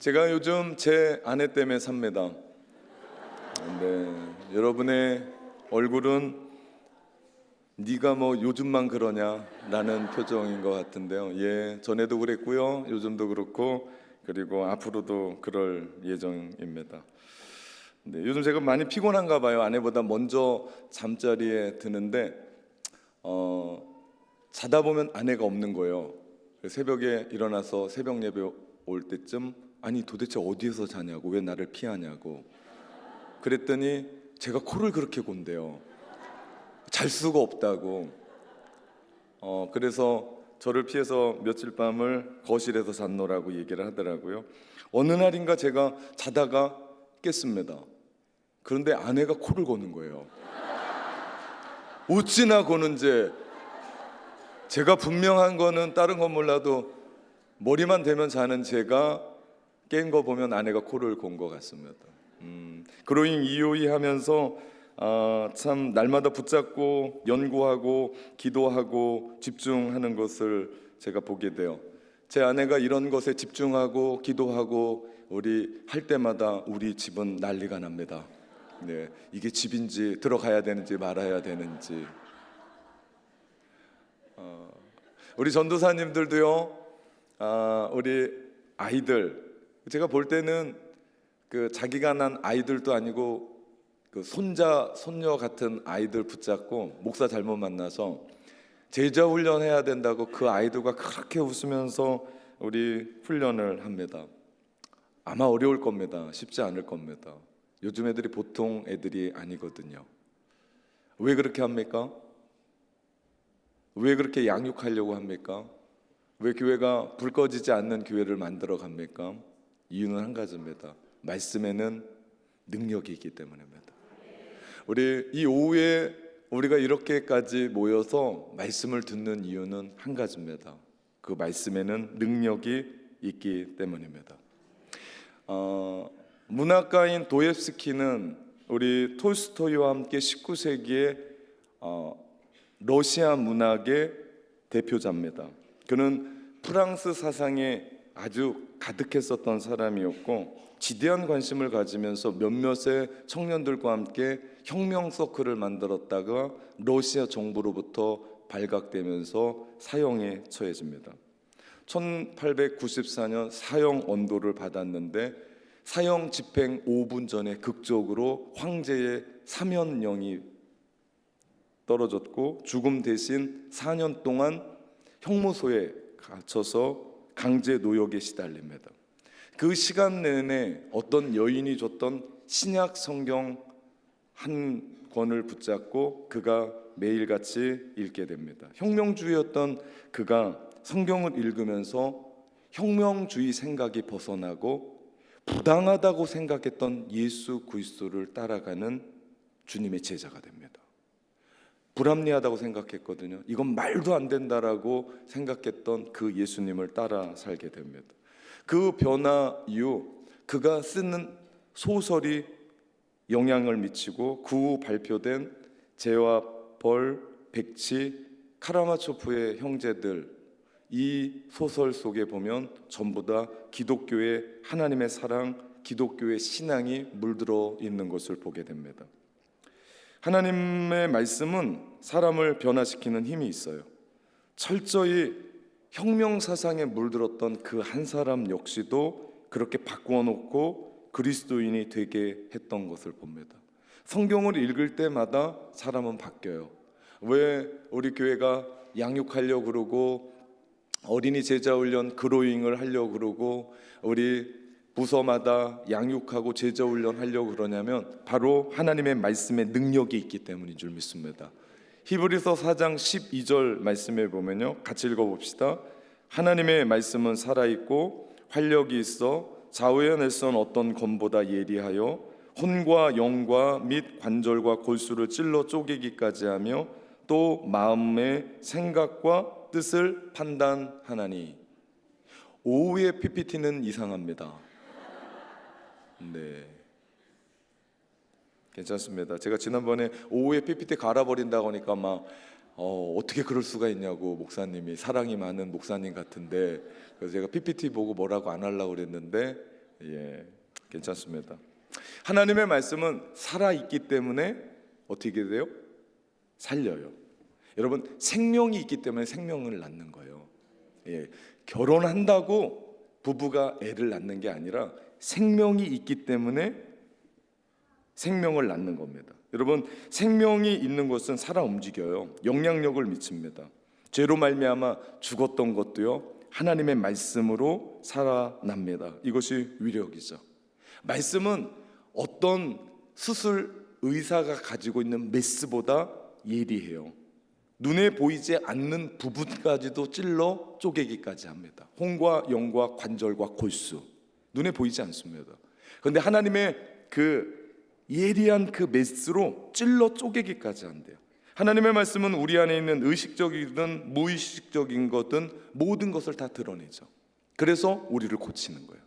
제가 요즘 제 아내 때문에 삽니다. 여러분의 얼굴은 네가 뭐 요즘만 그러냐라는 표정인 것 같은데요. 전에도 그랬고요, 요즘도 그렇고, 그리고 앞으로도 그럴 예정입니다. 요즘 제가 많이 피곤한가 봐요. 아내보다 먼저 잠자리에 드는데 자다 보면 아내가 없는 거예요. 새벽에 일어나서 새벽 예배 올 때쯤 아니 도대체 어디에서 자냐고, 왜 나를 피하냐고 그랬더니 제가 코를 그렇게 곤대요. 잘 수가 없다고. 그래서 저를 피해서 며칠 밤을 거실에서 잤노라고 얘기를 하더라고요. 어느 날인가 제가 자다가 깼습니다. 그런데 아내가 코를 고는 거예요. 어찌나 고는지. 제가 분명한 거는 다른 건 몰라도 머리만 대면 자는 제가 깬 거 보면 아내가 코를 곤 것 같습니다. 그로잉 이오이 하면서 참 날마다 붙잡고 연구하고 기도하고 집중하는 것을 제가 보게 돼요. 제 아내가 이런 것에 집중하고 기도하고 우리 할 때마다 우리 집은 난리가 납니다. 이게 집인지 들어가야 되는지 말아야 되는지. 우리 전도사님들도요, 우리 아이들, 제가 볼 때는 그 자기가 난 아이들도 아니고 그 손자, 손녀 같은 아이들 붙잡고 목사 잘못 만나서 제자 훈련해야 된다고 그 아이들과 그렇게 웃으면서 우리 훈련을 합니다. 아마 어려울 겁니다. 쉽지 않을 겁니다. 요즘 애들이 보통 애들이 아니거든요. 왜 그렇게 합니까? 왜 그렇게 양육하려고 합니까? 왜 교회가 불 꺼지지 않는 교회를 만들어 갑니까? 이유는 한 가지입니다. 말씀에는 능력이 있기 때문입니다. 우리 이 오후에 우리가 이렇게까지 모여서 말씀을 듣는 이유는 한 가지입니다. 그 말씀에는 능력이 있기 때문입니다. 문학가인 도옙스키는 우리 톨스토이와 함께 19세기에 러시아 문학의 대표자입니다. 그는 프랑스 사상에 아주 가득했었던 사람이었고 지대한 관심을 가지면서 몇몇의 청년들과 함께 혁명 서클을 만들었다가 러시아 정부로부터 발각되면서 사형에 처해집니다. 1894년 사형 언도를 받았는데 사형 집행 5분 전에 극적으로 황제의 사면령이 떨어졌고 죽음 대신 4년 동안 형무소에 갇혀서 강제 노역에 시달립니다. 그 시간 내내 어떤 여인이 줬던 신약 성경 한 권을 붙잡고 그가 매일같이 읽게 됩니다. 혁명주의였던 그가 성경을 읽으면서 혁명주의 생각이 벗어나고 부당하다고 생각했던 예수 그리스도를 따라가는 주님의 제자가 됩니다. 불합리하다고 생각했거든요. 이건 말도 안 된다라고 생각했던 그 예수님을 따라 살게 됩니다. 그 변화 이후 그가 쓰는 소설이 영향을 미치고 그 후 발표된 죄와 벌, 백치, 카라마초프의 형제들, 이 소설 속에 보면 전부 다 기독교의 하나님의 사랑, 기독교의 신앙이 물들어 있는 것을 보게 됩니다. 하나님의 말씀은 사람을 변화시키는 힘이 있어요. 철저히 혁명 사상에 물들었던 그 한 사람 역시도 그렇게 바꾸어 놓고 그리스도인이 되게 했던 것을 봅니다. 성경을 읽을 때마다 사람은 바뀌어요. 왜 우리 교회가 양육하려고 그러고 어린이 제자 훈련 그로잉을 하려고 그러고 우리 부서마다 양육하고 제자 훈련 하려고 그러냐면 바로 하나님의 말씀에 능력이 있기 때문인 줄 믿습니다. 히브리서 4장 12절 말씀에 보면요, 같이 읽어봅시다. 하나님의 말씀은 살아있고 활력이 있어 좌우해낼 수 없는 어떤 검보다 예리하여 혼과 영과 및 관절과 골수를 찔러 쪼개기까지 하며 또 마음의 생각과 뜻을 판단하나니. 오후의 PPT는 이상합니다. 괜찮습니다. 제가 지난번에 오후에 PPT 갈아버린다고 하니까 막 어떻게 그럴 수가 있냐고, 목사님이 사랑이 많은 목사님 같은데, 그래서 제가 PPT 보고 뭐라고 안 하려고 그랬는데 예, 괜찮습니다. 하나님의 말씀은 살아있기 때문에 어떻게 돼요? 살려요. 여러분, 생명이 있기 때문에 생명을 낳는 거예요. 예, 결혼한다고 부부가 애를 낳는 게 아니라 생명이 있기 때문에 생명을 낳는 겁니다. 여러분, 생명이 있는 것은 살아 움직여요. 영향력을 미칩니다. 죄로 말미암아 죽었던 것도요, 하나님의 말씀으로 살아납니다. 이것이 위력이죠. 말씀은 어떤 수술 의사가 가지고 있는 메스보다 예리해요. 눈에 보이지 않는 부분까지도 찔러 쪼개기까지 합니다. 혼과 영과 관절과 골수, 눈에 보이지 않습니다. 그런데 하나님의 그 예리한 그 메스로 찔러 쪼개기까지 한대요. 하나님의 말씀은 우리 안에 있는 의식적이든 무의식적인 것든 모든 것을 다 드러내죠. 그래서 우리를 고치는 거예요.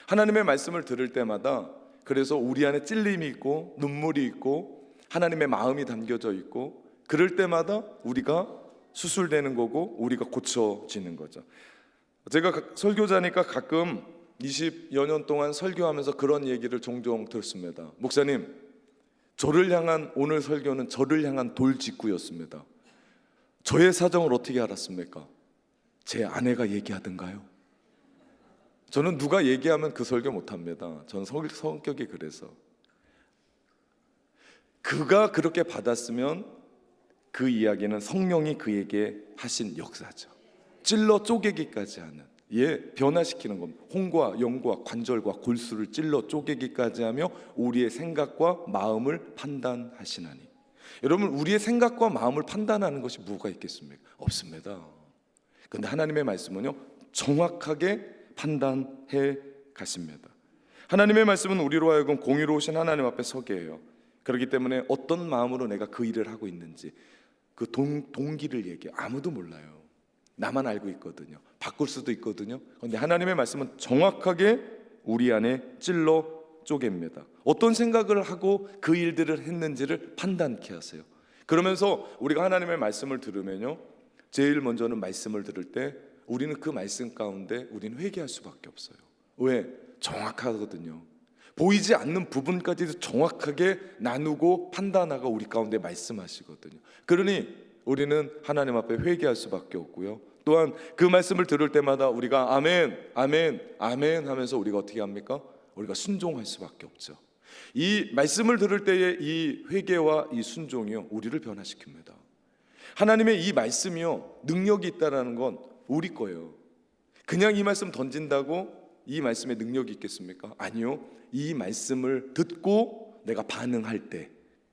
하나님의 말씀을 들을 때마다 그래서 우리 안에 찔림이 있고 눈물이 있고 하나님의 마음이 담겨져 있고 그럴 때마다 우리가 수술되는 거고 우리가 고쳐지는 거죠. 제가 설교자니까 가끔 20여 년 동안 설교하면서 그런 얘기를 종종 들었습니다. 목사님, 저를 향한 오늘 설교는 저를 향한 돌직구였습니다. 저의 사정을 어떻게 알았습니까? 제 아내가 얘기하던가요? 저는 누가 얘기하면 그 설교 못합니다. 저는 성격이 그래서. 그가 그렇게 받았으면 그 이야기는 성령이 그에게 하신 역사죠. 찔러 쪼개기까지 하는, 변화시키는 겁니다. 혼과 영과 관절과 골수를 찔러 쪼개기까지 하며 우리의 생각과 마음을 판단하시나니. 여러분, 우리의 생각과 마음을 판단하는 것이 뭐가 있겠습니까? 없습니다. 그런데 하나님의 말씀은요, 정확하게 판단해 가십니다. 하나님의 말씀은 우리로 하여금 공의로우신 하나님 앞에 서게 해요. 그렇기 때문에 어떤 마음으로 내가 그 일을 하고 있는지 그 동기를 얘기해요. 아무도 몰라요. 나만 알고 있거든요. 바꿀 수도 있거든요. 그런데 하나님의 말씀은 정확하게 우리 안에 찔러 쪼갭니다. 어떤 생각을 하고 그 일들을 했는지를 판단케 하세요. 그러면서 우리가 하나님의 말씀을 들으면요, 제일 먼저는 말씀을 들을 때 우리는 그 말씀 가운데 우리는 회개할 수밖에 없어요. 왜? 정확하거든요. 보이지 않는 부분까지도 정확하게 나누고 판단하고 우리 가운데 말씀하시거든요. 그러니 우리는 하나님 앞에 회개할 수밖에 없고요. 또한 그 말씀을 들을 때마다 우리가 아멘, 아멘, 아멘 하면서 우리가 어떻게 합니까? 우리가 순종할 수밖에 없죠. 이 말씀을 들을 때의 이 회개와 이 순종이요, 우리를 변화시킵니다. 하나님의 이 말씀이요, 능력이 있다라는 건 우리 거예요. 그냥 이 말씀 던진다고 이 말씀에 능력이 있겠습니까? 아니요. 이 말씀을 듣고 내가 반응할 때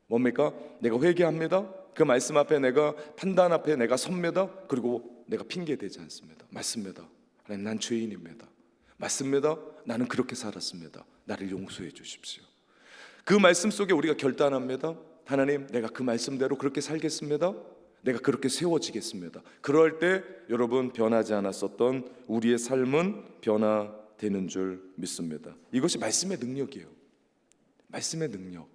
뭡니까? 내가 회개합니다. 그 말씀 앞에 내가 판단 앞에 내가 섭니다. 그리고 내가 핑계 대지 않습니다. 맞습니다. 하나님, 난 죄인입니다. 맞습니다. 나는 그렇게 살았습니다. 나를 용서해 주십시오. 그 말씀 속에 우리가 결단합니다. 하나님, 내가 그 말씀대로 그렇게 살겠습니다. 내가 그렇게 세워지겠습니다. 그럴 때 여러분, 변하지 않았었던 우리의 삶은 변화되는 줄 믿습니다. 이것이 말씀의 능력이에요. 말씀의 능력.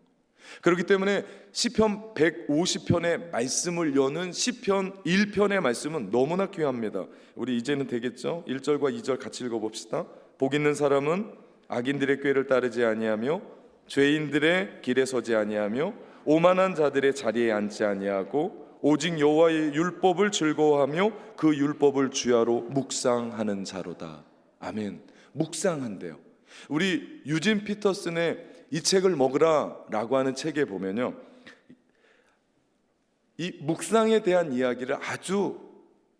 그렇기 때문에 시편 150편의 말씀을 여는 시편 1편의 말씀은 너무나 귀합니다. 우리 이제는 되겠죠? 1절과 2절 같이 읽어봅시다. 복 있는 사람은 악인들의 꾀를 따르지 아니하며 죄인들의 길에 서지 아니하며 오만한 자들의 자리에 앉지 아니하고 오직 여호와의 율법을 즐거워하며 그 율법을 주야로 묵상하는 자로다. 아멘. 묵상한대요. 우리 유진 피터슨의 이 책을 먹으라 라고 하는 책에 보면요, 이 묵상에 대한 이야기를 아주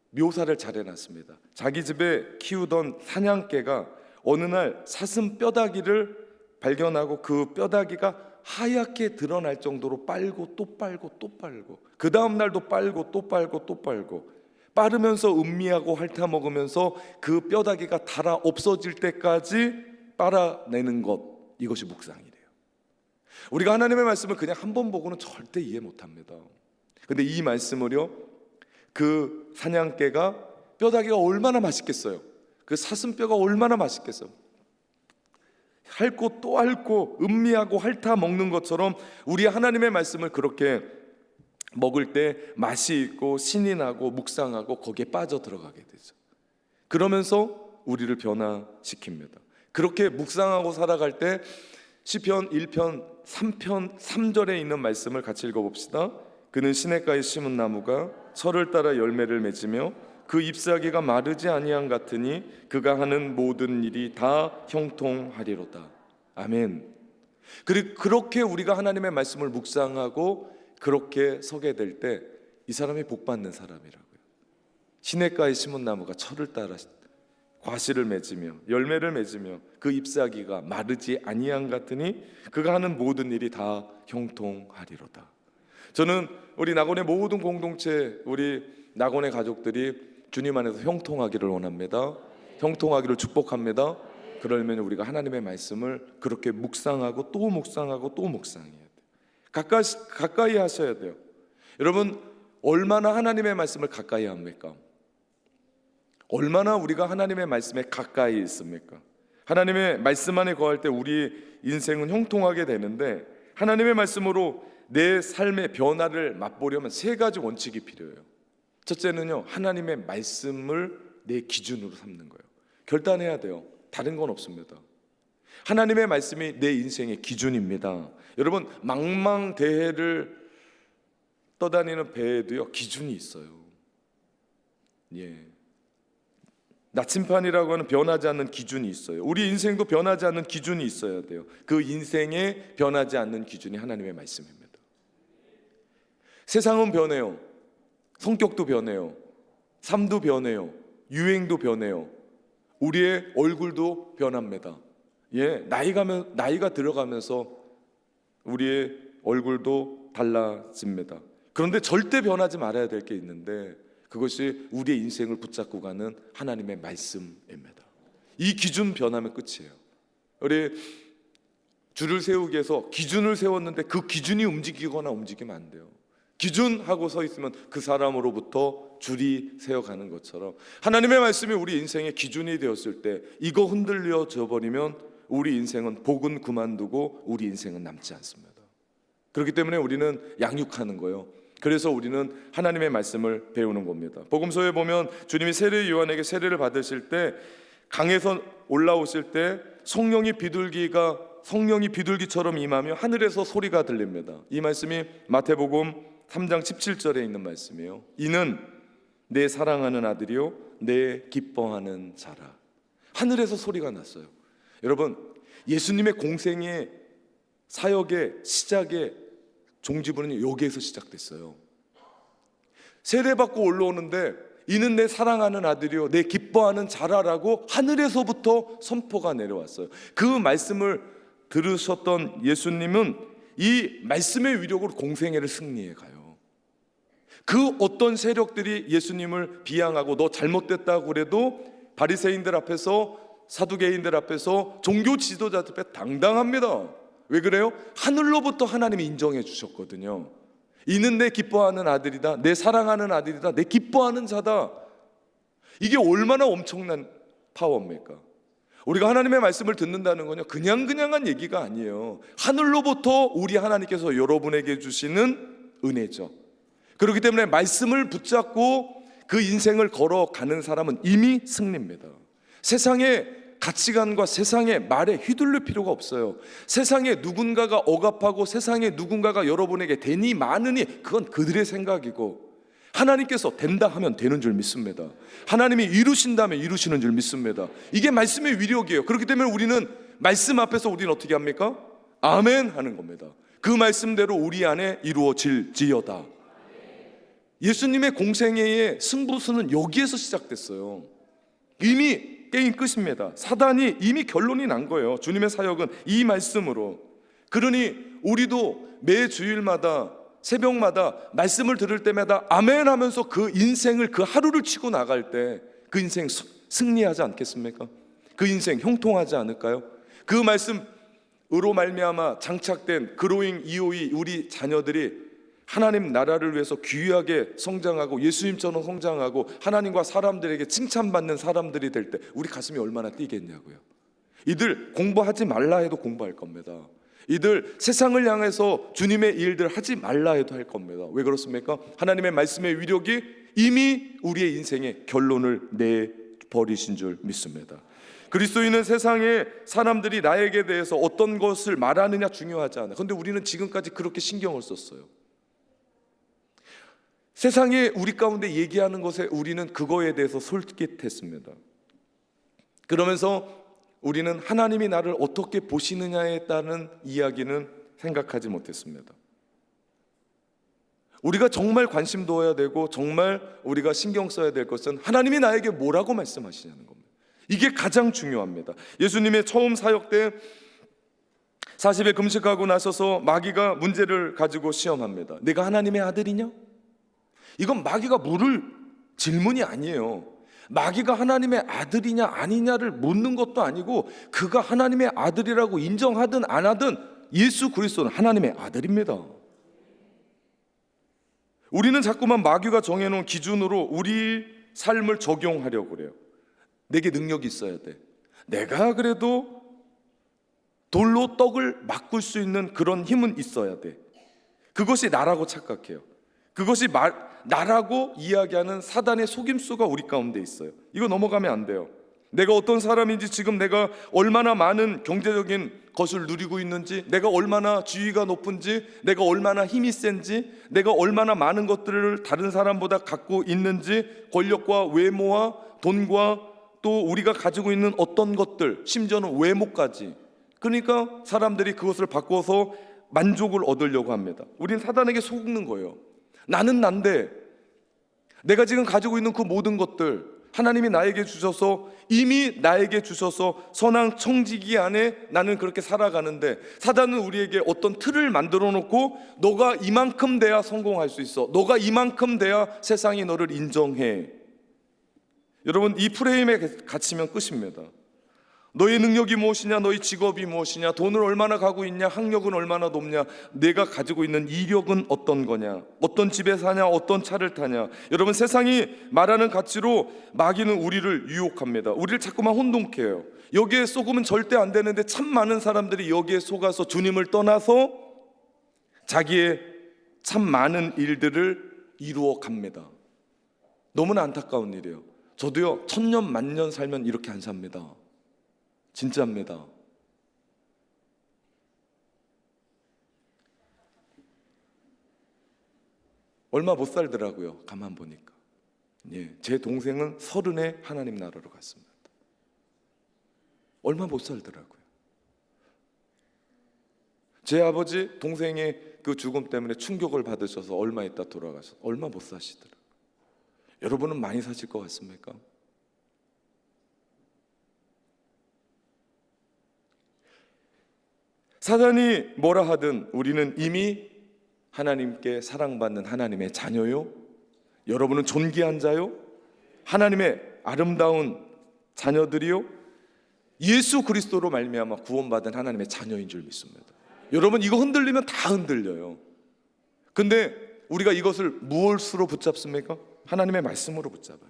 묘사를 잘 해놨습니다. 자기 집에 키우던 사냥개가 어느 날 사슴 뼈다귀를 발견하고 그 뼈다귀가 하얗게 드러날 정도로 빨고 또 빨고 또 빨고 그 다음 날도 빨고 또 빨고 또 빨고 빠르면서 음미하고 핥아먹으면서 그 뼈다귀가 닳아 없어질 때까지 빨아내는 것, 이것이 묵상이래요. 우리가 하나님의 말씀을 그냥 한 번 보고는 절대 이해 못합니다. 근데 이 말씀을요, 그 사냥개가 뼈다귀가 얼마나 맛있겠어요. 그 사슴뼈가 얼마나 맛있겠어요. 핥고 또 핥고 음미하고 핥아 먹는 것처럼 우리 하나님의 말씀을 그렇게 먹을 때 맛이 있고 신이 나고 묵상하고 거기에 빠져 들어가게 되죠. 그러면서 우리를 변화시킵니다. 그렇게 묵상하고 살아갈 때 시편 1편 3편 3절에 있는 말씀을 같이 읽어봅시다. 그는 시냇가에 심은 나무가 철을 따라 열매를 맺으며 그 잎사귀가 마르지 아니한 같으니 그가 하는 모든 일이 다 형통하리로다. 아멘. 그리고 그렇게 우리가 하나님의 말씀을 묵상하고 그렇게 서게 될 때 이 사람이 복받는 사람이라고요. 시냇가에 심은 나무가 철을 따라 과실을 맺으며 열매를 맺으며 그 잎사귀가 마르지 아니한 같으니 그가 하는 모든 일이 다 형통하리로다. 저는 우리 낙원의 모든 공동체, 우리 낙원의 가족들이 주님 안에서 형통하기를 원합니다. 형통하기를 축복합니다. 그러면 우리가 하나님의 말씀을 그렇게 묵상하고 또 묵상하고 또 묵상해야 돼요. 가까이 하셔야 돼요. 여러분, 얼마나 하나님의 말씀을 가까이 합니까? 얼마나 우리가 하나님의 말씀에 가까이 있습니까? 하나님의 말씀 안에 거할 때 우리 인생은 형통하게 되는데, 하나님의 말씀으로 내 삶의 변화를 맛보려면 세 가지 원칙이 필요해요. 첫째는요, 하나님의 말씀을 내 기준으로 삼는 거예요. 결단해야 돼요. 다른 건 없습니다. 하나님의 말씀이 내 인생의 기준입니다. 여러분, 망망대해를 떠다니는 배에도요 기준이 있어요. 나침판이라고 하는 변하지 않는 기준이 있어요. 우리 인생도 변하지 않는 기준이 있어야 돼요. 그 인생에 변하지 않는 기준이 하나님의 말씀입니다. 세상은 변해요. 성격도 변해요. 삶도 변해요. 유행도 변해요. 우리의 얼굴도 변합니다. 나이가 들어가면서 우리의 얼굴도 달라집니다. 그런데 절대 변하지 말아야 될 게 있는데, 그것이 우리의 인생을 붙잡고 가는 하나님의 말씀입니다. 이 기준 변하면 끝이에요. 우리 줄을 세우기 위해서 기준을 세웠는데 그 기준이 움직이거나 움직이면 안 돼요. 기준하고 서 있으면 그 사람으로부터 줄이 세워가는 것처럼 하나님의 말씀이 우리 인생의 기준이 되었을 때 이거 흔들려져 버리면 우리 인생은 복은 그만두고 우리 인생은 남지 않습니다. 그렇기 때문에 우리는 양육하는 거예요. 그래서 우리는 하나님의 말씀을 배우는 겁니다. 복음서에 보면 주님이 세례 요한에게 세례를 받으실 때 강에서 올라오실 때 성령이 비둘기처럼 임하며 하늘에서 소리가 들립니다. 이 말씀이 마태복음 3장 17절에 있는 말씀이에요. 이는 내 사랑하는 아들이요 내 기뻐하는 자라. 하늘에서 소리가 났어요. 여러분, 예수님의 공생의 사역의 시작의 종지부는 여기에서 시작됐어요. 세례받고 올라오는데 이는 내 사랑하는 아들이요 내 기뻐하는 자라라고 하늘에서부터 선포가 내려왔어요. 그 말씀을 들으셨던 예수님은 이 말씀의 위력으로 공생애를 승리해 가요. 그 어떤 세력들이 예수님을 비양하고 너 잘못됐다고 그래도 바리새인들 앞에서, 사두개인들 앞에서, 종교 지도자들 앞에 당당합니다. 왜 그래요? 하늘로부터 하나님이 인정해 주셨거든요. 이는 내 기뻐하는 아들이다, 내 사랑하는 아들이다, 내 기뻐하는 자다. 이게 얼마나 엄청난 파워입니까? 우리가 하나님의 말씀을 듣는다는 건요 그냥한 얘기가 아니에요. 하늘로부터 우리 하나님께서 여러분에게 주시는 은혜죠. 그렇기 때문에 말씀을 붙잡고 그 인생을 걸어가는 사람은 이미 승리입니다. 세상의 가치관과 세상의 말에 휘둘릴 필요가 없어요. 세상에 누군가가 억압하고 세상에 누군가가 여러분에게 되니 많으니 그건 그들의 생각이고, 하나님께서 된다 하면 되는 줄 믿습니다. 하나님이 이루신다면 이루시는 줄 믿습니다. 이게 말씀의 위력이에요. 그렇기 때문에 우리는 말씀 앞에서 우리는 어떻게 합니까? 아멘 하는 겁니다. 그 말씀대로 우리 안에 이루어질지어다. 예수님의 공생애의 승부수는 여기에서 시작됐어요. 이미 게임 끝입니다. 사단이 이미 결론이 난 거예요. 주님의 사역은 이 말씀으로. 그러니 우리도 매 주일마다 새벽마다 말씀을 들을 때마다 아멘 하면서 그 인생을, 그 하루를 치고 나갈 때 그 인생 승리하지 않겠습니까? 그 인생 형통하지 않을까요? 그 말씀으로 말미암아 장착된 그로잉 이오이 우리 자녀들이 하나님 나라를 위해서 귀하게 성장하고 예수님처럼 성장하고 하나님과 사람들에게 칭찬받는 사람들이 될 때 우리 가슴이 얼마나 뛰겠냐고요. 이들 공부하지 말라 해도 공부할 겁니다. 이들 세상을 향해서 주님의 일들 하지 말라 해도 할 겁니다. 왜 그렇습니까? 하나님의 말씀의 위력이 이미 우리의 인생의 결론을 내버리신 줄 믿습니다. 그리스도인은 세상에 사람들이 나에게 대해서 어떤 것을 말하느냐 중요하지 않아요. 그런데 우리는 지금까지 그렇게 신경을 썼어요. 세상에 우리 가운데 얘기하는 것에 우리는 그거에 대해서 솔깃했습니다. 그러면서 우리는 하나님이 나를 어떻게 보시느냐에 따른 이야기는 생각하지 못했습니다. 우리가 정말 관심 둬야 되고 정말 우리가 신경 써야 될 것은 하나님이 나에게 뭐라고 말씀하시냐는 겁니다. 이게 가장 중요합니다. 예수님의 처음 사역 때 40일 금식하고 나서서 마귀가 문제를 가지고 시험합니다. 내가 하나님의 아들이냐? 이건 마귀가 물을 질문이 아니에요. 마귀가 하나님의 아들이냐 아니냐를 묻는 것도 아니고 그가 하나님의 아들이라고 인정하든 안 하든 예수 그리스도는 하나님의 아들입니다. 우리는 자꾸만 마귀가 정해놓은 기준으로 우리 삶을 적용하려고 그래요. 내게 능력이 있어야 돼. 내가 그래도 돌로 떡을 바꿀 수 있는 그런 힘은 있어야 돼. 그것이 나라고 착각해요. 그것이 나라고 이야기하는 사단의 속임수가 우리 가운데 있어요. 이거 넘어가면 안 돼요. 내가 어떤 사람인지, 지금 내가 얼마나 많은 경제적인 것을 누리고 있는지, 내가 얼마나 지위가 높은지, 내가 얼마나 힘이 센지, 내가 얼마나 많은 것들을 다른 사람보다 갖고 있는지, 권력과 외모와 돈과 또 우리가 가지고 있는 어떤 것들, 심지어는 외모까지. 그러니까 사람들이 그것을 바꿔서 만족을 얻으려고 합니다. 우린 사단에게 속는 거예요. 나는 난데 내가 지금 가지고 있는 그 모든 것들 하나님이 나에게 주셔서, 이미 나에게 주셔서 선한 청지기 안에 나는 그렇게 살아가는데, 사단은 우리에게 어떤 틀을 만들어 놓고 너가 이만큼 돼야 성공할 수 있어, 너가 이만큼 돼야 세상이 너를 인정해. 여러분, 이 프레임에 갇히면 끝입니다. 너의 능력이 무엇이냐, 너의 직업이 무엇이냐, 돈을 얼마나 가고 있냐, 학력은 얼마나 높냐, 내가 가지고 있는 이력은 어떤 거냐, 어떤 집에 사냐, 어떤 차를 타냐. 여러분, 세상이 말하는 가치로 마귀는 우리를 유혹합니다. 우리를 자꾸만 혼동케 해요. 여기에 속으면 절대 안 되는데 참 많은 사람들이 여기에 속아서 주님을 떠나서 자기의 참 많은 일들을 이루어 갑니다. 너무나 안타까운 일이에요. 저도요, 1000년 만년 살면 이렇게 안 삽니다. 진짜입니다. 얼마 못 살더라고요. 가만 보니까. 제 동생은 30에 하나님 나라로 갔습니다. 얼마 못 살더라고요. 제 아버지 동생의 그 죽음 때문에 충격을 받으셔서 얼마 있다 돌아가셔서 얼마 못 사시더라고요. 여러분은 많이 사실 것 같습니까? 사단이 뭐라 하든 우리는 이미 하나님께 사랑받는 하나님의 자녀요, 여러분은 존귀한 자요, 하나님의 아름다운 자녀들이요, 예수 그리스도로 말미암아 구원받은 하나님의 자녀인 줄 믿습니다. 여러분, 이거 흔들리면 다 흔들려요. 근데 우리가 이것을 무엇으로 붙잡습니까? 하나님의 말씀으로 붙잡아요.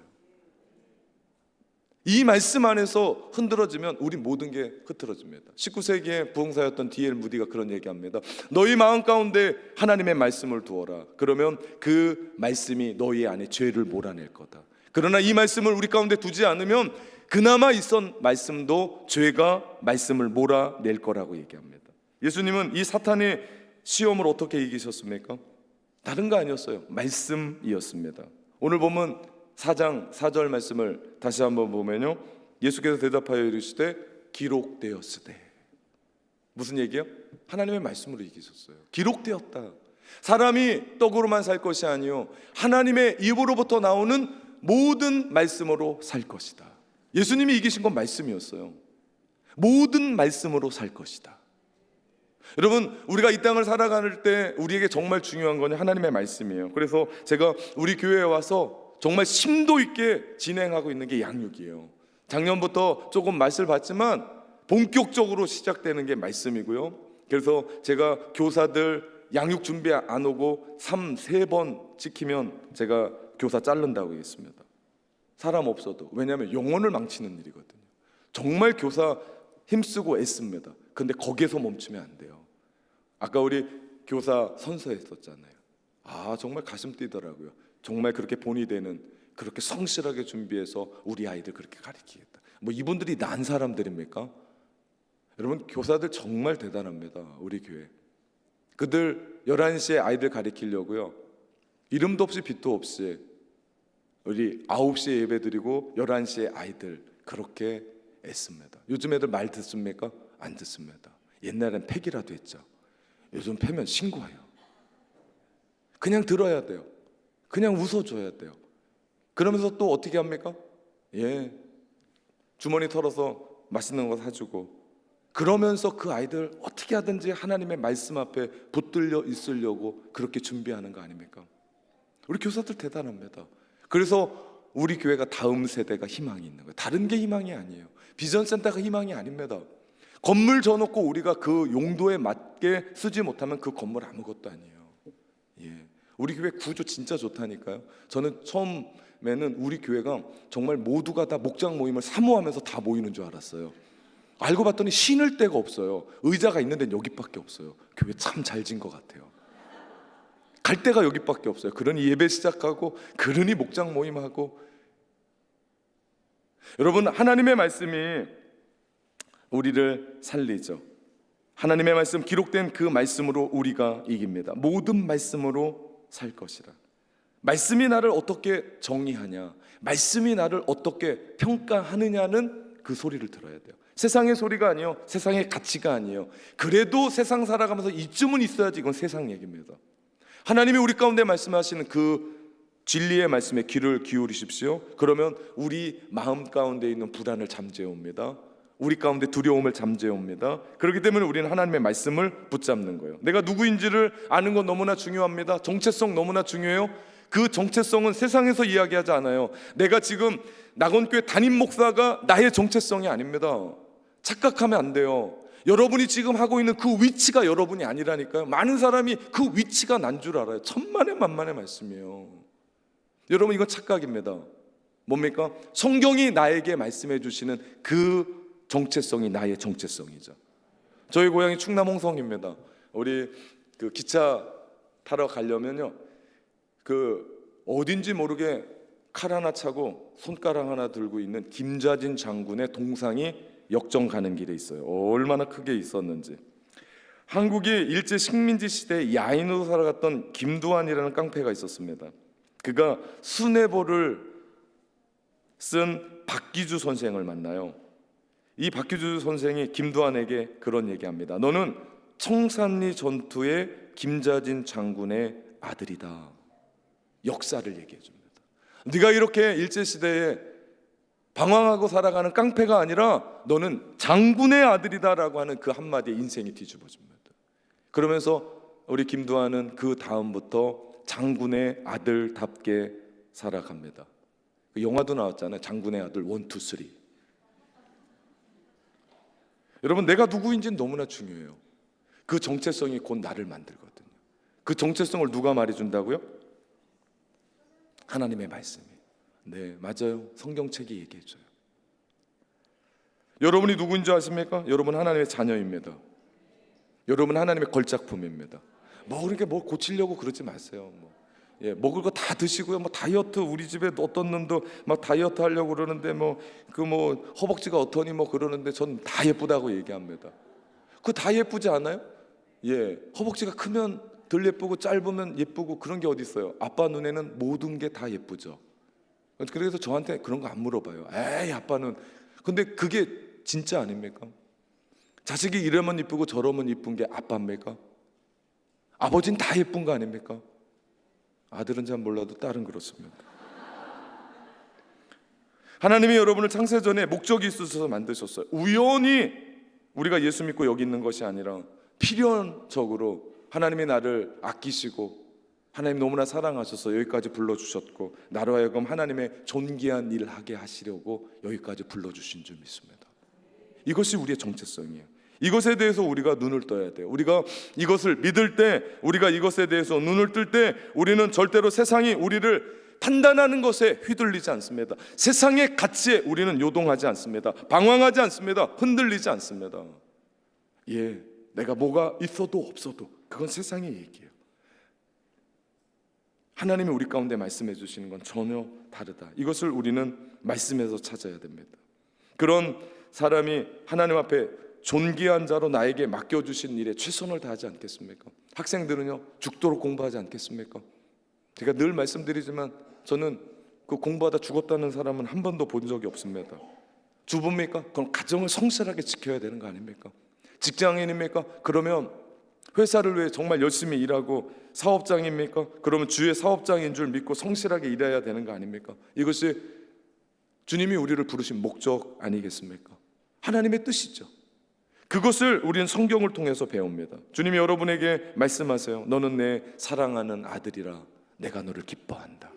이 말씀 안에서 흔들어지면 우리 모든 게 흐트러집니다. 19세기의 부흥사였던 D.L. 무디가 그런 얘기합니다. 너희 마음 가운데 하나님의 말씀을 두어라. 그러면 그 말씀이 너희 안에 죄를 몰아낼 거다. 그러나 이 말씀을 우리 가운데 두지 않으면 그나마 있던 말씀도 죄가 말씀을 몰아낼 거라고 얘기합니다. 예수님은 이 사탄의 시험을 어떻게 이기셨습니까? 다른 거 아니었어요. 말씀이었습니다. 오늘 보면 4장 4절 말씀을 다시 한번 보면요, 예수께서 대답하여 이르시되 기록되었으되. 무슨 얘기예요? 하나님의 말씀으로 이기셨어요. 기록되었다. 사람이 떡으로만 살 것이 아니요 하나님의 입으로부터 나오는 모든 말씀으로 살 것이다. 예수님이 이기신 건 말씀이었어요. 모든 말씀으로 살 것이다. 여러분, 우리가 이 땅을 살아갈 때 우리에게 정말 중요한 건 하나님의 말씀이에요. 그래서 제가 우리 교회에 와서 정말 심도 있게 진행하고 있는 게 양육이에요. 작년부터 조금 맛을 봤지만 본격적으로 시작되는 게 말씀이고요. 그래서 제가 교사들 양육 준비 안 오고 3번 지키면 제가 교사 자른다고 했습니다. 사람 없어도. 왜냐하면 영혼을 망치는 일이거든요. 정말 교사 힘쓰고 애씁니다. 근데 거기에서 멈추면 안 돼요. 아까 우리 교사 선서했었잖아요. 정말 가슴 뛰더라고요. 정말 그렇게 본이 되는 그렇게 성실하게 준비해서 우리 아이들 그렇게 가르치겠다. 뭐 이분들이 난 사람들입니까? 여러분, 교사들 정말 대단합니다. 우리 교회 그들 11시에 아이들 가르치려고요, 이름도 없이 빛도 없이 우리 9시에 예배 드리고 11시에 아이들 그렇게 애씁니다. 요즘 애들 말 듣습니까? 안 듣습니다. 옛날엔 패기라도 했죠. 요즘 패면 신고해요. 그냥 들어야 돼요. 그냥 웃어줘야 돼요. 그러면서 또 어떻게 합니까? 주머니 털어서 맛있는 거 사주고, 그러면서 그 아이들 어떻게 하든지 하나님의 말씀 앞에 붙들려 있으려고 그렇게 준비하는 거 아닙니까? 우리 교사들 대단합니다. 그래서 우리 교회가 다음 세대가 희망이 있는 거예요. 다른 게 희망이 아니에요. 비전센터가 희망이 아닙니다. 건물 져놓고 우리가 그 용도에 맞게 쓰지 못하면 그 건물 아무것도 아니에요. 우리 교회 구조 진짜 좋다니까요. 저는 처음에는 우리 교회가 정말 모두가 다 목장 모임을 사모하면서 다 모이는 줄 알았어요. 알고 봤더니 신을 데가 없어요. 의자가 있는 데는 여기밖에 없어요. 교회 참 잘 진 것 같아요. 갈 데가 여기밖에 없어요. 그러니 예배 시작하고, 그러니 목장 모임하고. 여러분, 하나님의 말씀이 우리를 살리죠. 하나님의 말씀, 기록된 그 말씀으로 우리가 이깁니다. 모든 말씀으로 살 것이라. 말씀이 나를 어떻게 정의하냐, 말씀이 나를 어떻게 평가하느냐는 그 소리를 들어야 돼요. 세상의 소리가 아니에요. 세상의 가치가 아니에요. 그래도 세상 살아가면서 이쯤은 있어야지 이건 세상 얘기입니다. 하나님이 우리 가운데 말씀하시는 그 진리의 말씀에 귀를 기울이십시오. 그러면 우리 마음 가운데 있는 불안을 잠재웁니다. 우리 가운데 두려움을 잠재웁니다. 그렇기 때문에 우리는 하나님의 말씀을 붙잡는 거예요. 내가 누구인지를 아는 건 너무나 중요합니다. 정체성 너무나 중요해요. 그 정체성은 세상에서 이야기하지 않아요. 내가 지금 낙원교회 담임 목사가 나의 정체성이 아닙니다. 착각하면 안 돼요. 여러분이 지금 하고 있는 그 위치가 여러분이 아니라니까요. 많은 사람이 그 위치가 난 줄 알아요. 천만의 만만의 말씀이에요. 여러분, 이건 착각입니다. 뭡니까? 성경이 나에게 말씀해 주시는 그 정체성이 나의 정체성이죠. 저희 고향이 충남 홍성입니다. 우리 그 기차 타러 가려면요, 그 어딘지 모르게 칼 하나 차고 손가락 하나 들고 있는 김좌진 장군의 동상이 역정 가는 길에 있어요. 얼마나 크게 있었는지. 한국이 일제 식민지 시대 야인으로 살아갔던 김두한이라는 깡패가 있었습니다. 그가 순애보를 쓴 박기주 선생을 만나요. 이 박기주 선생이 김두한에게 그런 얘기합니다. 너는 청산리 전투의 김좌진 장군의 아들이다. 역사를 얘기해 줍니다. 네가 이렇게 일제시대에 방황하고 살아가는 깡패가 아니라 너는 장군의 아들이다라고 하는 그 한마디에 인생이 뒤집어집니다. 그러면서 우리 김두한은 그 다음부터 장군의 아들답게 살아갑니다. 그 영화도 나왔잖아요. 장군의 아들 1, 2, 3. 여러분, 내가 누구인지는 너무나 중요해요. 그 정체성이 곧 나를 만들거든요. 그 정체성을 누가 말해준다고요? 하나님의 말씀이. 네, 맞아요. 성경책이 얘기해줘요. 여러분이 누구인지 아십니까? 여러분 하나님의 자녀입니다. 여러분 하나님의 걸작품입니다. 뭐 그렇게 뭐 고치려고 그러지 마세요. 먹을 거 다 드시고요. 뭐 다이어트, 우리 집에 어떤 놈도 막 다이어트 하려고 그러는데 허벅지가 어떠니 그러는데 전 다 예쁘다고 얘기합니다. 그거 다 예쁘지 않아요? 허벅지가 크면 덜 예쁘고 짧으면 예쁘고 그런 게 어디 있어요? 아빠 눈에는 모든 게 다 예쁘죠. 그래서 저한테 그런 거 안 물어봐요. 에이, 아빠는. 근데 그게 진짜 아닙니까? 자식이 이러면 이쁘고 저러면 이쁜 게 아빠입니까? 아버지는 다 예쁜 거 아닙니까? 아들은 잘 몰라도 딸은 그렇습니다. 하나님이 여러분을 창세전에 목적이 있으셔서 만드셨어요. 우연히 우리가 예수 믿고 여기 있는 것이 아니라 필연적으로 하나님이 나를 아끼시고 하나님 너무나 사랑하셔서 여기까지 불러주셨고, 나로 하여금 하나님의 존귀한 일을 하게 하시려고 여기까지 불러주신 줄 믿습니다. 이것이 우리의 정체성이에요. 이것에 대해서 우리가 눈을 떠야 돼요. 우리가 이것을 믿을 때, 우리가 이것에 대해서 눈을 뜰 때 우리는 절대로 세상이 우리를 판단하는 것에 휘둘리지 않습니다. 세상의 가치에 우리는 요동하지 않습니다. 방황하지 않습니다. 흔들리지 않습니다. 내가 뭐가 있어도 없어도 그건 세상의 얘기예요. 하나님이 우리 가운데 말씀해 주시는 건 전혀 다르다. 이것을 우리는 말씀에서 찾아야 됩니다. 그런 사람이 하나님 앞에 존귀한 자로 나에게 맡겨주신 일에 최선을 다하지 않겠습니까? 학생들은요, 죽도록 공부하지 않겠습니까? 제가 늘 말씀드리지만 저는 그 공부하다 죽었다는 사람은 한 번도 본 적이 없습니다. 주부입니까? 그럼 가정을 성실하게 지켜야 되는 거 아닙니까? 직장인입니까? 그러면 회사를 위해 정말 열심히 일하고, 사업장입니까? 그러면 주의 사업장인 줄 믿고 성실하게 일해야 되는 거 아닙니까? 이것이 주님이 우리를 부르신 목적 아니겠습니까? 하나님의 뜻이죠. 그것을 우리는 성경을 통해서 배웁니다. 주님이 여러분에게 말씀하세요. 너는 내 사랑하는 아들이라 내가 너를 기뻐한다.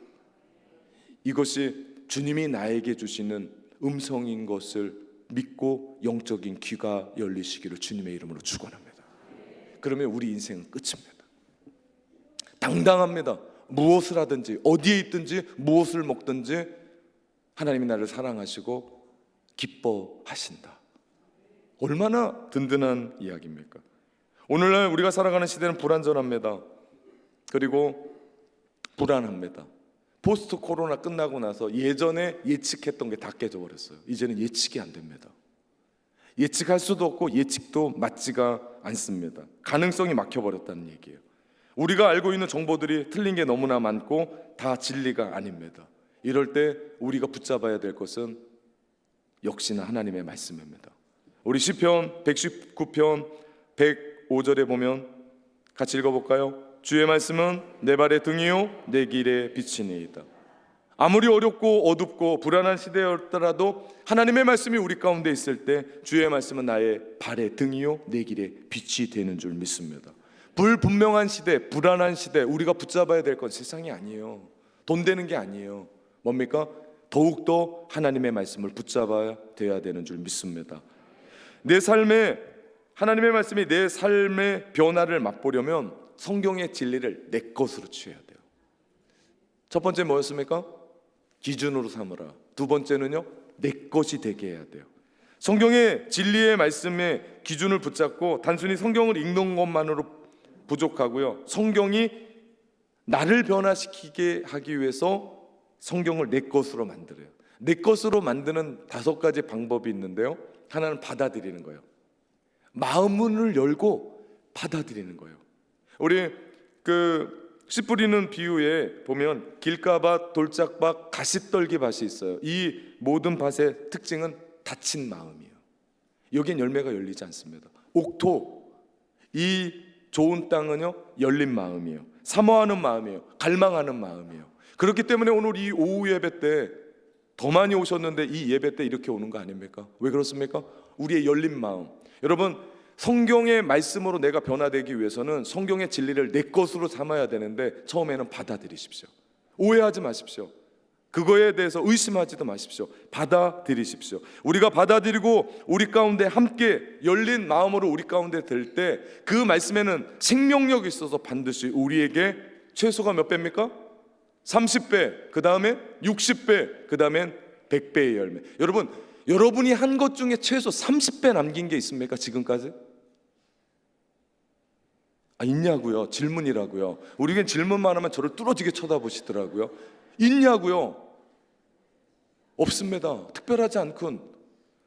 이것이 주님이 나에게 주시는 음성인 것을 믿고 영적인 귀가 열리시기를 주님의 이름으로 축원합니다. 그러면 우리 인생은 끝입니다. 당당합니다. 무엇을 하든지, 어디에 있든지, 무엇을 먹든지 하나님이 나를 사랑하시고 기뻐하신다. 얼마나 든든한 이야기입니까? 오늘날 우리가 살아가는 시대는 불안전합니다. 그리고 불안합니다. 포스트 코로나 끝나고 나서 예전에 예측했던 게 다 깨져버렸어요. 이제는 예측이 안 됩니다. 예측할 수도 없고 예측도 맞지가 않습니다. 가능성이 막혀버렸다는 얘기예요. 우리가 알고 있는 정보들이 틀린 게 너무나 많고 다 진리가 아닙니다. 이럴 때 우리가 붙잡아야 될 것은 역시나 하나님의 말씀입니다. 우리 시편 119편 105절에 보면 같이 읽어볼까요? 주의 말씀은 내 발의 등이요 내 길의 빛이니이다. 아무리 어렵고 어둡고 불안한 시대였더라도 하나님의 말씀이 우리 가운데 있을 때 주의 말씀은 나의 발의 등이요 내 길의 빛이 되는 줄 믿습니다. 불분명한 시대, 불안한 시대, 우리가 붙잡아야 될 건 세상이 아니에요. 돈 되는 게 아니에요. 뭡니까? 더욱더 하나님의 말씀을 붙잡아야 돼야 되는 줄 믿습니다. 내 삶에 하나님의 말씀이 내 삶의 변화를 맛보려면 성경의 진리를 내 것으로 취해야 돼요. 첫 번째 뭐였습니까? 기준으로 삼으라. 두 번째는요, 내 것이 되게 해야 돼요. 성경의 진리의 말씀의 기준을 붙잡고 단순히 성경을 읽는 것만으로 부족하고요, 성경이 나를 변화시키게 하기 위해서 성경을 내 것으로 만들어요. 내 것으로 만드는 5가지 방법이 있는데요, 하나는 받아들이는 거예요. 마음문을 열고 받아들이는 거예요. 우리 씨 뿌리는 비유에 보면 길가밭, 돌짝밭, 가시떨기밭이 있어요. 이 모든 밭의 특징은 닫힌 마음이에요. 여기엔 열매가 열리지 않습니다. 옥토, 이 좋은 땅은요 열린 마음이에요. 사모하는 마음이에요. 갈망하는 마음이에요. 그렇기 때문에 오늘 이 오후 예배 때 더 많이 오셨는데 이 예배 때 이렇게 오는 거 아닙니까? 왜 그렇습니까? 우리의 열린 마음. 여러분, 성경의 말씀으로 내가 변화되기 위해서는 성경의 진리를 내 것으로 삼아야 되는데 처음에는 받아들이십시오. 오해하지 마십시오. 그거에 대해서 의심하지도 마십시오. 받아들이십시오. 우리가 받아들이고 우리 가운데 함께 열린 마음으로 우리 가운데 들 때 그 말씀에는 생명력이 있어서 반드시 우리에게 최소가 몇 배입니까? 30배, 그 다음에 60배, 그 다음엔 100배의 열매. 여러분이 한 것 중에 최소 30배 남긴 게 있습니까? 지금까지? 있냐고요? 질문이라고요. 우리에겐 질문만 하면 저를 뚫어지게 쳐다보시더라고요. 있냐고요? 없습니다. 특별하지 않군.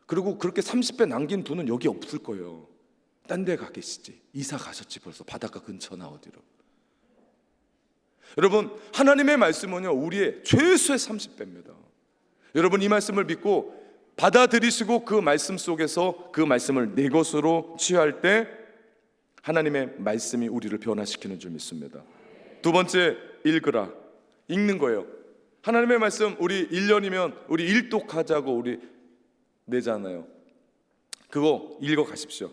그리고 그렇게 30배 남긴 분은 여기 없을 거예요. 딴 데 가 계시지. 이사 가셨지 벌써. 바닷가 근처나 어디로. 여러분, 하나님의 말씀은요 우리의 최소의 30배입니다. 여러분, 이 말씀을 믿고 받아들이시고 그 말씀 속에서 그 말씀을 내 것으로 취할 때 하나님의 말씀이 우리를 변화시키는 줄 믿습니다. 두 번째, 읽으라. 읽는 거예요. 하나님의 말씀, 우리 1년이면 우리 일독하자고 우리 내잖아요. 그거 읽어 가십시오.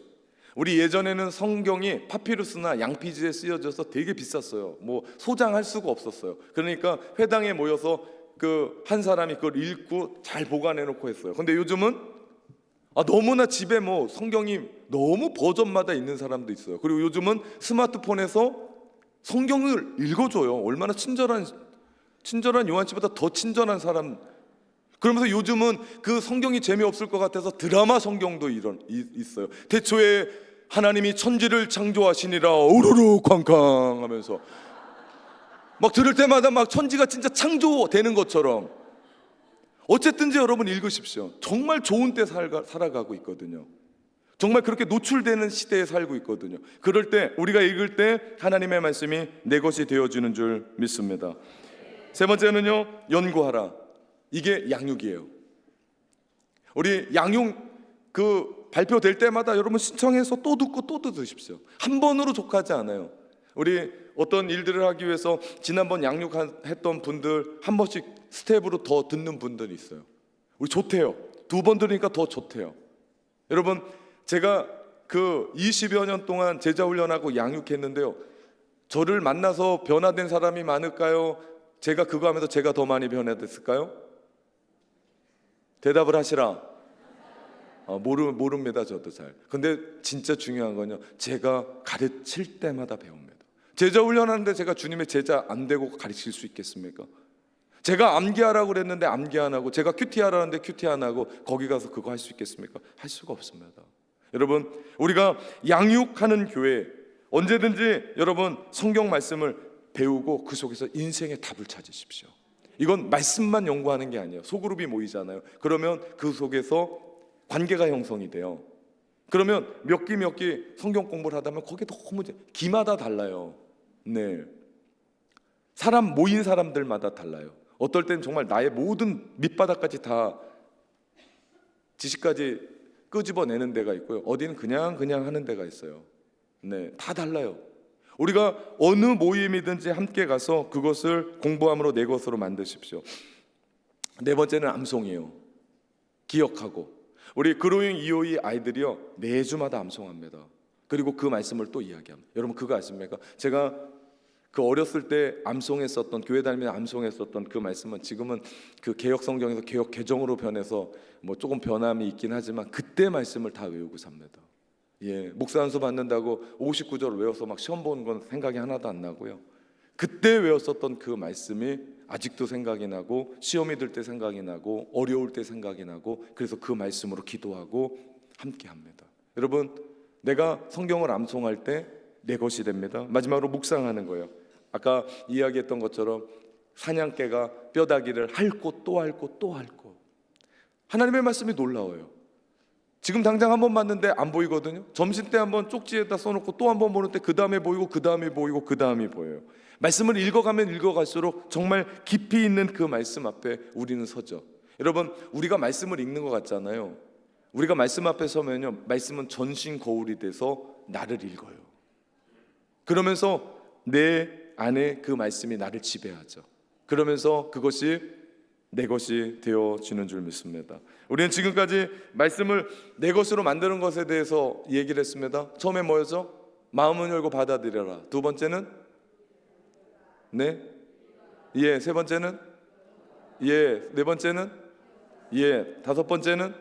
우리 예전에는 성경이 파피루스나 양피지에 쓰여져서 되게 비쌌어요. 뭐 소장할 수가 없었어요. 그러니까 회당에 모여서 한 사람이 그걸 읽고 잘 보관해 놓고 했어요. 근데 요즘은 너무나 집에 뭐 성경이 너무 버전마다 있는 사람도 있어요. 그리고 요즘은 스마트폰에서 성경을 읽어줘요. 얼마나 친절한 요한씨보다 더 친절한 사람. 그러면서 요즘은 그 성경이 재미없을 것 같아서 드라마 성경도 있어요. 태초에 하나님이 천지를 창조하시니라 우르르 쾅쾅 하면서 막 들을 때마다 막 천지가 진짜 창조되는 것처럼. 어쨌든지 여러분 읽으십시오. 정말 좋은 때 살아가고 있거든요. 정말 그렇게 노출되는 시대에 살고 있거든요. 그럴 때 우리가 읽을 때 하나님의 말씀이 내 것이 되어주는 줄 믿습니다. 세 번째는요, 연구하라. 이게 양육이에요. 우리 양육 발표될 때마다 여러분 신청해서 또 듣고 또 들으십시오. 한 번으로 족하지 않아요. 우리 어떤 일들을 하기 위해서 지난번 양육했던 분들 한 번씩 스텝으로 더 듣는 분들이 있어요. 우리 좋대요. 두 번 들으니까 더 좋대요. 여러분, 제가 20여 년 동안 제자 훈련하고 양육했는데요, 저를 만나서 변화된 사람이 많을까요? 제가 그거 하면서 제가 더 많이 변화됐을까요? 대답을 하시라. 모릅니다. 저도 잘. 근데 진짜 중요한 건요, 제가 가르칠 때마다 배웁니다. 제자 훈련하는데 제가 주님의 제자 안 되고 가르칠 수 있겠습니까? 제가 암기하라고 그랬는데 암기 안 하고, 제가 큐티 하라는데 큐티 안 하고 거기 가서 그거 할 수 있겠습니까? 할 수가 없습니다. 여러분, 우리가 양육하는 교회, 언제든지 여러분 성경 말씀을 배우고 그 속에서 인생의 답을 찾으십시오. 이건 말씀만 연구하는 게 아니에요. 소그룹이 모이잖아요. 그러면 그 속에서 관계가 형성이 돼요. 그러면 몇 기 성경 공부를 하다 보면 거기에 너무 기마다 달라요. 네, 사람 모인 사람들마다 달라요. 어떨 땐 정말 나의 모든 밑바닥까지 다 지식까지 끄집어내는 데가 있고요, 어디는 그냥 하는 데가 있어요. 네, 다 달라요. 우리가 어느 모임이든지 함께 가서 그것을 공부함으로 내 것으로 만드십시오. 네 번째는 암송이에요. 기억하고. 우리 그로잉 EOE 아이들이요, 매주마다 암송합니다. 그리고 그 말씀을 또 이야기합니다. 여러분 그거 아십니까? 제가 그 어렸을 때 암송했었던, 교회 다니면서 암송했었던 그 말씀은 지금은 그 개역 성경에서 개역 개정으로 변해서 뭐 조금 변함이 있긴 하지만 그때 말씀을 다 외우고 삽니다. 예, 목사 안수 받는다고 59절 외워서 막 시험 보는 건 생각이 하나도 안 나고요, 그때 외웠었던 그 말씀이 아직도 생각이 나고, 시험이 들 때 생각이 나고, 어려울 때 생각이 나고, 그래서 그 말씀으로 기도하고 함께 합니다. 여러분, 내가 성경을 암송할 때 내 것이 됩니다. 마지막으로 묵상하는 거예요. 아까 이야기했던 것처럼 사냥개가 뼈다귀를 핥고 또 핥고 또 핥고. 하나님의 말씀이 놀라워요. 지금 당장 한번 봤는데 안 보이거든요. 점심 때 한번 쪽지에다 써놓고 또 한번 보는데 그 다음에 보이고 그 다음에 보이고 그 다음이 보여요. 말씀을 읽어가면 읽어갈수록 정말 깊이 있는 그 말씀 앞에 우리는 서죠. 여러분, 우리가 말씀을 읽는 것 같잖아요. 우리가 말씀 앞에 서면요, 말씀은 전신 거울이 돼서 나를 읽어요. 그러면서 내 안에 그 말씀이 나를 지배하죠. 그러면서 그것이 내 것이 되어지는 줄 믿습니다. 우리는 지금까지 말씀을 내 것으로 만드는 것에 대해서 얘기를 했습니다. 처음에 뭐였죠? 마음을 열고 받아들여라. 두 번째는 네, 예. 세 번째는 예. 네 번째는 예. 다섯 번째는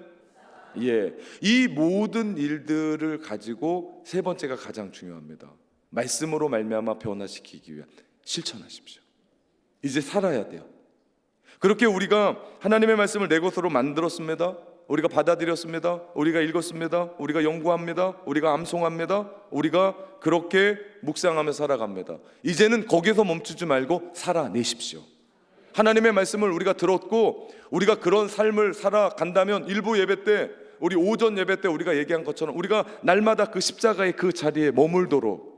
예. 이 모든 일들을 가지고 세 번째가 가장 중요합니다. 말씀으로 말미암아 변화시키기 위한 실천하십시오. 이제 살아야 돼요. 그렇게 우리가 하나님의 말씀을 내 것으로 만들었습니다. 우리가 받아들였습니다. 우리가 읽었습니다. 우리가 연구합니다. 우리가 암송합니다. 우리가 그렇게 묵상하며 살아갑니다. 이제는 거기서 멈추지 말고 살아내십시오. 하나님의 말씀을 우리가 들었고 우리가 그런 삶을 살아간다면, 일부 예배 때, 우리 오전 예배 때 우리가 얘기한 것처럼 우리가 날마다 그 십자가의 그 자리에 머물도록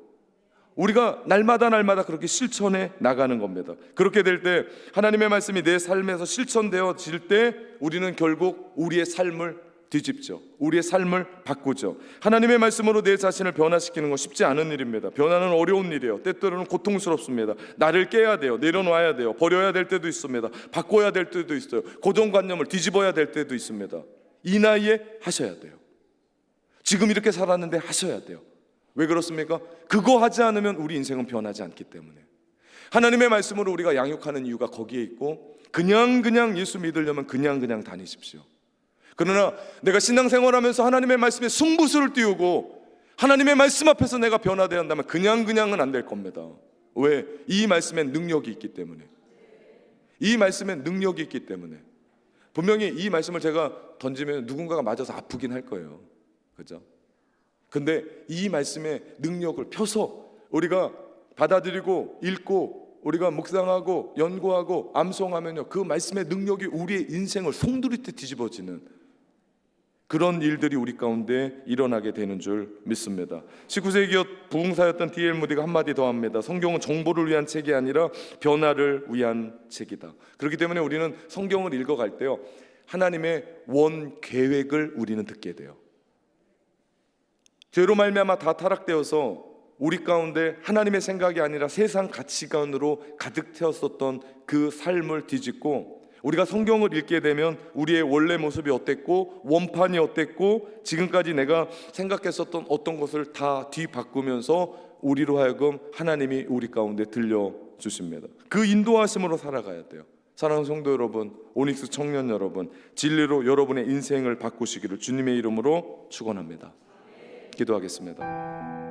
우리가 날마다 그렇게 실천해 나가는 겁니다. 그렇게 될 때, 하나님의 말씀이 내 삶에서 실천되어질 때 우리는 결국 우리의 삶을 뒤집죠. 우리의 삶을 바꾸죠. 하나님의 말씀으로 내 자신을 변화시키는 건 쉽지 않은 일입니다. 변화는 어려운 일이에요. 때때로는 고통스럽습니다. 나를 깨야 돼요. 내려놔야 돼요. 버려야 될 때도 있습니다. 바꿔야 될 때도 있어요. 고정관념을 뒤집어야 될 때도 있습니다. 이 나이에 하셔야 돼요. 지금 이렇게 살았는데 하셔야 돼요. 왜 그렇습니까? 그거 하지 않으면 우리 인생은 변하지 않기 때문에. 하나님의 말씀으로 우리가 양육하는 이유가 거기에 있고, 그냥 예수 믿으려면 그냥 다니십시오. 그러나 내가 신앙생활하면서 하나님의 말씀에 승부수를 띄우고 하나님의 말씀 앞에서 내가 변화되어야 한다면 그냥은 안 될 겁니다. 왜? 이 말씀엔 능력이 있기 때문에. 이 말씀엔 능력이 있기 때문에. 분명히 이 말씀을 제가 던지면 누군가가 맞아서 아프긴 할 거예요. 그렇죠? 근데 이 말씀의 능력을 펴서 우리가 받아들이고 읽고 우리가 묵상하고 연구하고 암송하면요, 그 말씀의 능력이 우리의 인생을 송두리째 뒤집어지는 그런 일들이 우리 가운데 일어나게 되는 줄 믿습니다. 19세기 부흥사였던 D.L. 무디가 한마디 더 합니다. 성경은 정보를 위한 책이 아니라 변화를 위한 책이다. 그렇기 때문에 우리는 성경을 읽어갈 때요, 하나님의 원 계획을 우리는 듣게 돼요. 죄로 말미암아 다 타락되어서 우리 가운데 하나님의 생각이 아니라 세상 가치관으로 가득 채웠었던 그 삶을 뒤집고, 우리가 성경을 읽게 되면 우리의 원래 모습이 어땠고 원판이 어땠고 지금까지 내가 생각했었던 어떤 것을 다 뒤바꾸면서 우리로 하여금 하나님이 우리 가운데 들려주십니다. 그 인도하심으로 살아가야 돼요. 사랑하는 성도 여러분, 오닉스 청년 여러분, 진리로 여러분의 인생을 바꾸시기를 주님의 이름으로 축원합니다. 기도하겠습니다.